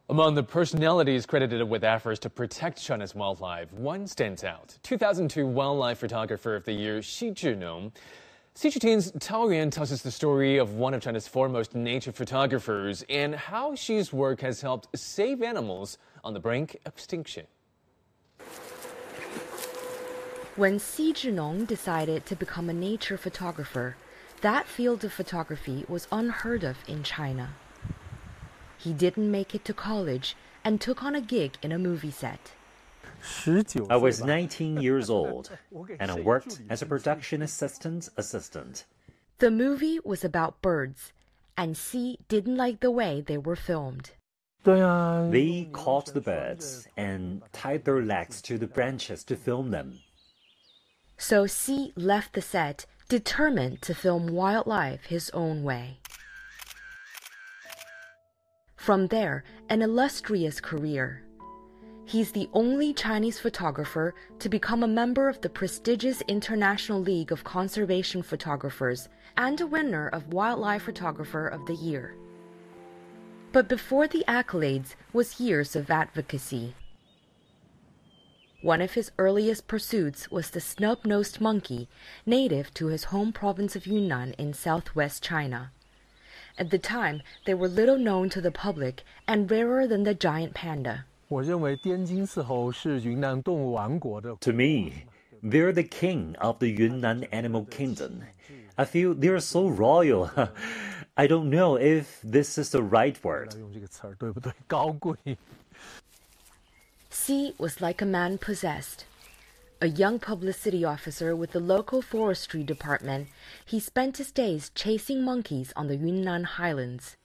Among the personalities credited with efforts to protect China's wildlife, one stands out. 2002 Wildlife Photographer of the Year, Zhinong. CGTN's Tao Yuan tells us the story of one of China's foremost nature photographers and how she's work has helped save animals on the brink of extinction. When Zhinong decided to become a nature photographer, that field of photography was unheard of in China. He didn't make it to college and took on a gig in a movie set. I was 19 years old, and I worked as a production assistant. The movie was about birds, and Xi didn't like the way they were filmed. They caught the birds and tied their legs to the branches to film them. So Xi left the set, determined to film wildlife his own way. From there, an illustrious career. He's the only Chinese photographer to become a member of the prestigious International League of Conservation Photographers and a winner of Wildlife Photographer of the Year. But before the accolades was years of advocacy. One of his earliest pursuits was the snub-nosed monkey, native to his home province of Yunnan in southwest China. At the time, they were little known to the public and rarer than the giant panda. To me, they're the king of the Yunnan animal kingdom. I feel they're so royal. I don't know if this is the right word. Xi was like a man possessed. A young publicity officer with the local forestry department, he spent his days chasing monkeys on the Yunnan highlands.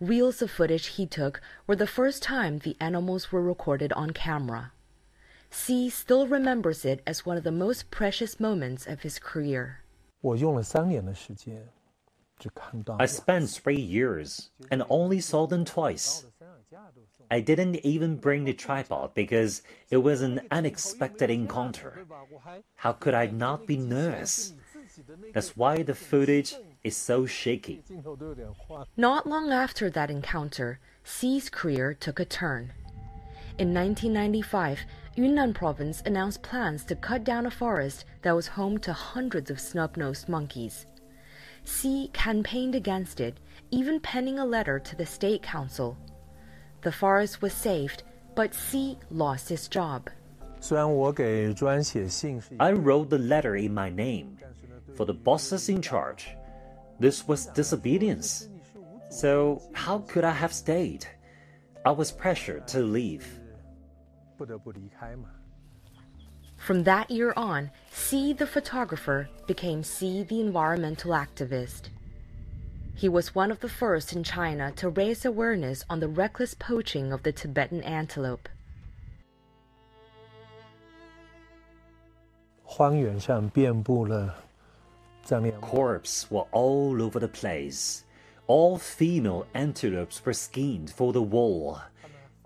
Reels of footage he took were the first time the animals were recorded on camera. Xi still remembers it as one of the most precious moments of his career. I spent 3 years and only saw them twice. I didn't even bring the tripod because it was an unexpected encounter. How could I not be nervous? That's why the footage is so shaky. Not long after that encounter, Xi's career took a turn. In 1995, Yunnan province announced plans to cut down a forest that was home to hundreds of snub-nosed monkeys. Xi campaigned against it, even penning a letter to the state council. The forest was saved, but Xi lost his job. I wrote the letter in my name. For the bosses in charge, this was disobedience. So how could I have stayed? I was pressured to leave. From that year on, Xi the photographer became Xi the environmental activist. He was one of the first in China to raise awareness on the reckless poaching of the Tibetan antelope. Corpses were all over the place. All female antelopes were skinned for the wool.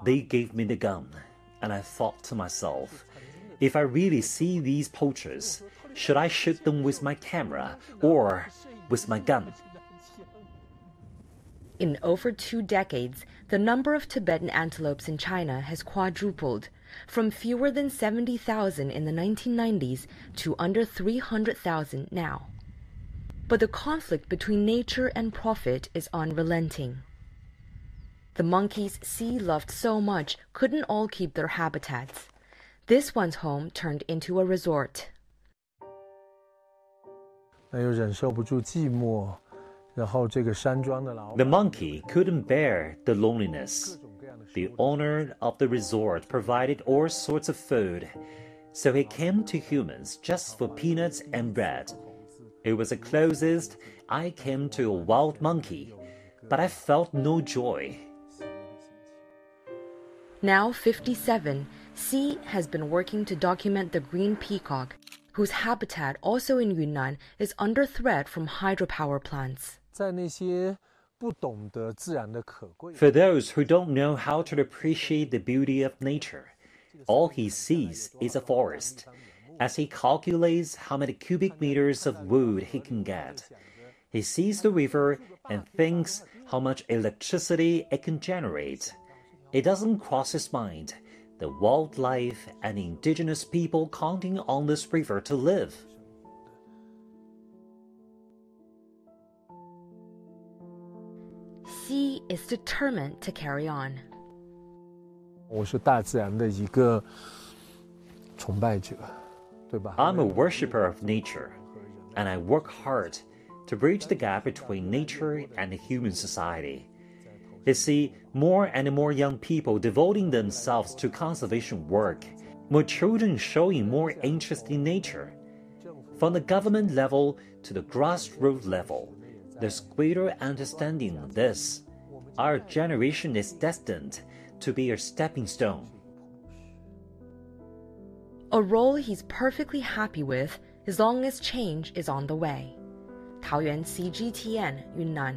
They gave me the gun, and I thought to myself, if I really see these poachers, should I shoot them with my camera or with my gun? In over 2 decades, the number of Tibetan antelopes in China has quadrupled, from fewer than 70,000 in the 1990s to under 300,000 now. But the conflict between nature and profit is unrelenting. The monkeys Xi loved so much couldn't all keep their habitats. This one's home turned into a resort. The monkey couldn't bear the loneliness. The owner of the resort provided all sorts of food, so he came to humans just for peanuts and bread. It was the closest I came to a wild monkey, but I felt no joy. Now 57, Xi has been working to document the green peacock, whose habitat also in Yunnan is under threat from hydropower plants. For those who don't know how to appreciate the beauty of nature, all he sees is a forest. As he calculates how many cubic meters of wood he can get, he sees the river and thinks how much electricity it can generate. It doesn't cross his mind the wildlife and indigenous people counting on this river to live. Xi is determined to carry on. 我是大自然的一个崇拜者，对吧？ I'm a worshipper of nature, and I work hard to bridge the gap between nature and human society. You see more and more young people devoting themselves to conservation work, more children showing more interest in nature. From the government level to the grassroots level, there's greater understanding of this. Our generation is destined to be a stepping stone. A role he's perfectly happy with as long as change is on the way. 桃园 CGTN 云南